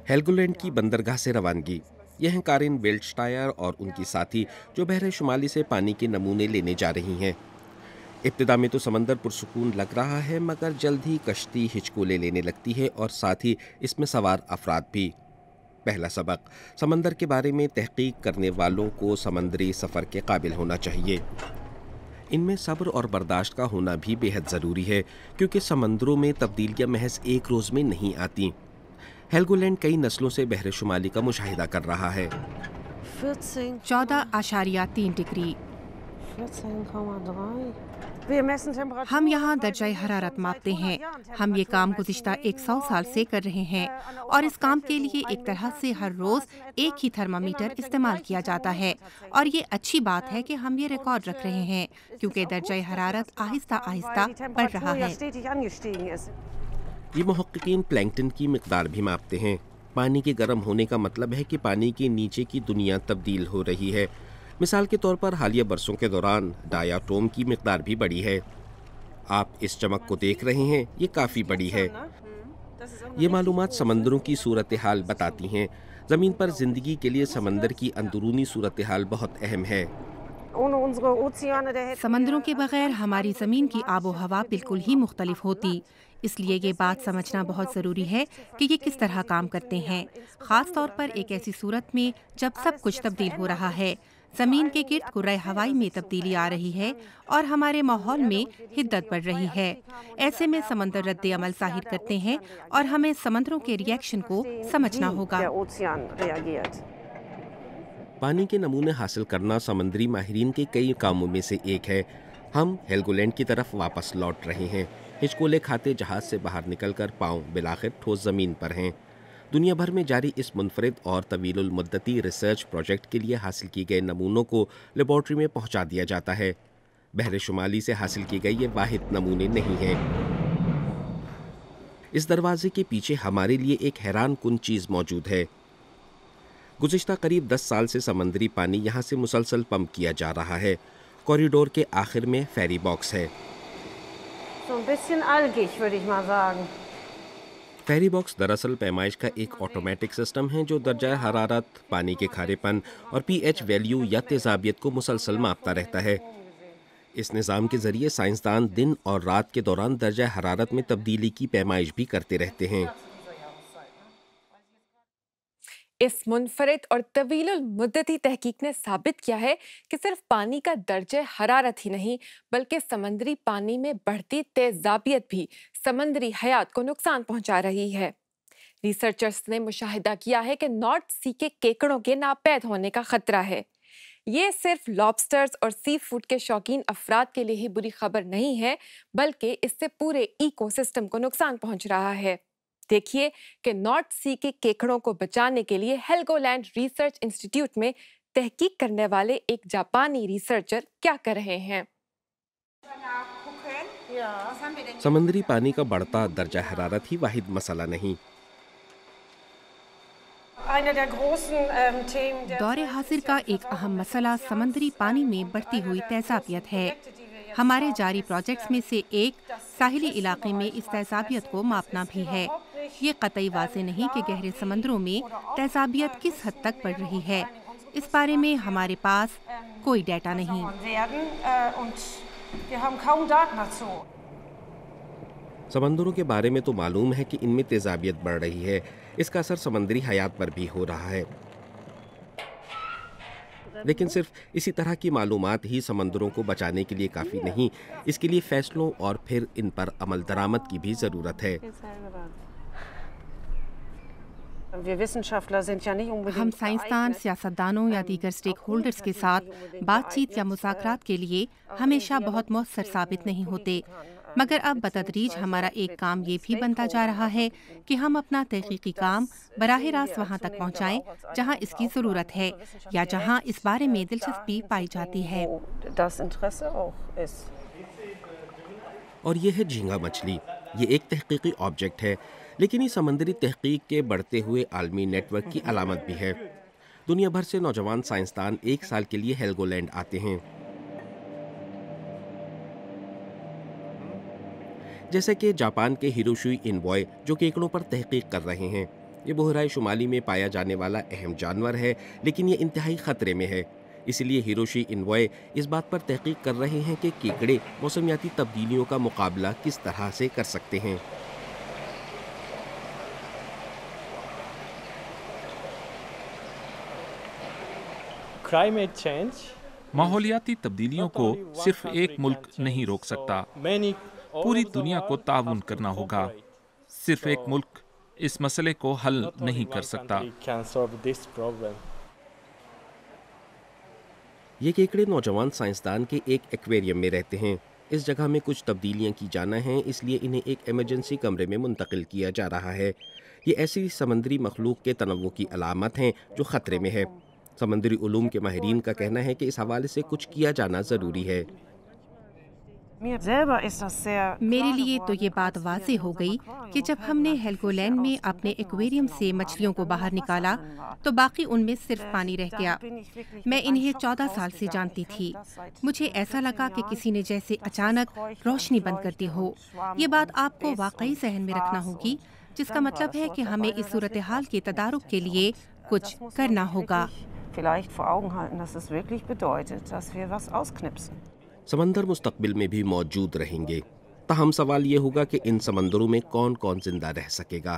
हेलगोलैंड की बंदरगाह से रवानगी। ये हैं कारिन वेल्टस्टायर और उनकी साथी जो बहरे शुमाली से पानी के नमूने लेने जा रही हैं। इब्तिदा में तो समंदर पुरसुकून लग रहा है, मगर जल्द ही कश्ती हिचकोले लेने लगती है और साथ ही इसमें सवार अफराद भी। पहला सबक, समंदर के बारे में तहकीक करने वालों को समंदरी सफ़र के काबिल होना चाहिए। इनमें सब्र और बर्दाश्त का होना भी बेहद ज़रूरी है, क्योंकि समंदरों में तब्दीलियाँ महज एक रोज़ में नहीं आती। हेलगोलैंड कई नस्लों से बहरे शुमाली का मुशाहिदा कर रहा है। 14.3 डिग्री। हम यहाँ दर्जा हरारत मापते हैं। हम ये काम गुज़िश्ता 100 साल से कर रहे हैं और इस काम के लिए एक तरह से हर रोज़ एक ही थर्मामीटर इस्तेमाल किया जाता है। और ये अच्छी बात है कि हम ये रिकॉर्ड रख रहे हैं, क्योंकि दर्जा हरारत आहिस्ता आहिस्ता बढ़ रहा है। ये मुहक्किकीन प्लैंकटन की मिकदार भी मापते हैं। पानी के गर्म होने का मतलब है कि पानी के नीचे की दुनिया तब्दील हो रही है। मिसाल के तौर पर हालिया बरसों के दौरान डायाटोम की मिकदार भी बढ़ी है। आप इस चमक को देख रहे हैं, ये काफ़ी बड़ी है। ये मालूमात समंदरों की सूरत हाल बताती हैं। ज़मीन पर ज़िंदगी के लिए समंदर की अंदरूनी सूरत हाल बहुत अहम है। समंदरों के बगैर हमारी ज़मीन की आबो हवा बिल्कुल ही मुख्तलिफ होती। इसलिए ये बात समझना बहुत ज़रूरी है कि ये किस तरह काम करते हैं, ख़ास तौर पर एक ऐसी सूरत में जब सब कुछ तब्दील हो रहा है। ज़मीन के गिर्द कुर्रे हवाई में तब्दीली आ रही है और हमारे माहौल में हिद्दत बढ़ रही है। ऐसे में समंदर रद्द अमल ज़ाहिर करते हैं और हमें समंदरों के रिएक्शन को समझना होगा। पानी के नमूने हासिल करना समंदरी माहिरीन के कई कामों में से एक है। हम हेलगोलैंड की तरफ वापस लौट रहे हैं। हिचकोले खाते जहाज से बाहर निकलकर पांव बिलाखिर ठोस ज़मीन पर हैं। दुनिया भर में जारी इस मुनफरिद और तवीलुल मुद्दती रिसर्च प्रोजेक्ट के लिए हासिल किए गए नमूनों को लेबॉर्ट्री में पहुंचा दिया जाता है। बहरे शुमाली से हासिल किए गए ये वाहिद नमूने नहीं हैं। इस दरवाजे के पीछे हमारे लिए एक हैरान कुन चीज़ मौजूद है। गुज़िश्ता करीब 10 साल से समंदरी पानी यहाँ से मुसलसल पंप किया जा रहा है। कॉरिडोर के आखिर में फेरी बॉक्स है। फेरी बॉक्स दरअसल पैमाइश का एक ऑटोमेटिक सिस्टम है जो दर्जा हरारत, पानी के खारेपन और पीएच वैल्यू या तेजाबियत को मुसलसल मापता रहता है। इस निज़ाम के ज़रिए साइंसदान दिन और रात के दौरान दर्जा हरारत में तब्दीली की पैमाइश भी करते रहते हैं। इस मुनफरिद और तवीलुल मुद्दती तहकीक ने साबित किया है कि सिर्फ पानी का दर्जे हरारत ही नहीं, बल्कि समंदरी पानी में बढ़ती तेजाबियत भी समंदरी हयात को नुकसान पहुंचा रही है। रिसर्चर्स ने मुशाहिदा किया है कि नॉर्थ सी के केकड़ों के नापैद होने का खतरा है। ये सिर्फ लॉबस्टर्स और सी फूड के शौकीन अफराद के लिए ही बुरी खबर नहीं है, बल्कि इससे पूरे इकोसिस्टम को नुकसान पहुंच रहा है। देखिए कि नॉर्थ सी के केकड़ों को बचाने के लिए हेलगोलैंड रिसर्च इंस्टीट्यूट में तहकीक करने वाले एक जापानी रिसर्चर क्या कर रहे हैं। समंदरी पानी का बढ़ता दर्जा हरारत ही वाहिद मसला नहीं। दौरे हासिर का एक अहम मसला समंदरी पानी में बढ़ती हुई तेजाबियत है। हमारे जारी प्रोजेक्ट्स में से एक साहिली इलाके में इस तेजाबियत को मापना भी है। ये कतई वाज़ेह नहीं कि गहरे समंदरों में तेजाबियत किस हद तक बढ़ रही है। इस बारे में हमारे पास कोई डाटा नहीं। समंदरों के बारे में तो मालूम है कि इनमें तेजाबियत बढ़ रही है। इसका असर समंदरी हयात पर भी हो रहा है, लेकिन सिर्फ इसी तरह की मालूमात ही समंदरों को बचाने के लिए काफ़ी नहीं। इसके लिए फैसलों और फिर इन पर अमल दरामद की भी ज़रूरत है। हम साइंसदान, सियासतदानों या दीगर स्टेक होल्डर्स के साथ बातचीत या मुज़ाकरात के लिए हमेशा बहुत मौसर साबित नहीं होते, मगर अब बतदरीज हमारा एक काम ये भी बनता जा रहा है कि हम अपना तहकीकी काम बराह रास्त वहाँ तक पहुँचाएं जहाँ इसकी ज़रूरत है या जहाँ इस बारे में दिलचस्पी पाई जाती है। और ये है झींगा मछली। ये एक तहकीकी ऑब्जेक्ट है, लेकिन ये समंदरी तहकीक के बढ़ते हुए आलमी नेटवर्क की अलामत भी है। दुनिया भर से नौजवान साइंसदान एक साल के लिए हेलगोलैंड आते हैं। जैसे कि जापान के हिरोशी इनवॉय जो केकड़ों पर तहकीक कर रहे हैं। ये बहराए शुमाली में पाया जाने वाला अहम जानवर है, लेकिन ये इंतहाई खतरे में है। इसलिए हिरोशी इनवॉय इस बात पर तहकीक कर रहे हैं कि केकड़े मौसमियाती तब्दीलियों का मुकाबला किस तरह से कर सकते हैं। माहौलियाती तब्दीलियों को सिर्फ एक मुल्क नहीं रोक सकता, पूरी दुनिया को ताउन करना होगा। सिर्फ एक मुल्क इस मसले को हल नहीं कर सकता। ये केकड़े नौजवान साइंसदान के एक एक्वेरियम में रहते हैं। इस जगह में कुछ तब्दीलियां की जाना है, इसलिए इन्हें एक इमरजेंसी कमरे में मुंतकिल किया जा रहा है। ये ऐसी समंदरी मखलूक के तनव्वु की अलामत हैं जो खतरे में है। समंदरी उलूम के माहिरीन का कहना है कि इस हवाले से कुछ किया जाना ज़रूरी है। मेरे लिए तो ये बात वाज़ेह हो गई कि जब हमने हेलगोलैंड में अपने एक्वेरियम से मछलियों को बाहर निकाला तो बाकी उनमें सिर्फ पानी रह गया। मैं इन्हें 14 साल से जानती थी। मुझे ऐसा लगा कि किसी ने जैसे अचानक रोशनी बंद कर दी हो। ये बात आपको वाकई जहन में रखना होगी, जिसका मतलब है कि हमें इस सूरत हाल के तदारुक के लिए कुछ करना होगा। समंदर मुस्तकबिल में भी मौजूद रहेंगे, ताहम सवाल ये होगा कि इन समंदरों में कौन कौन जिंदा रह सकेगा।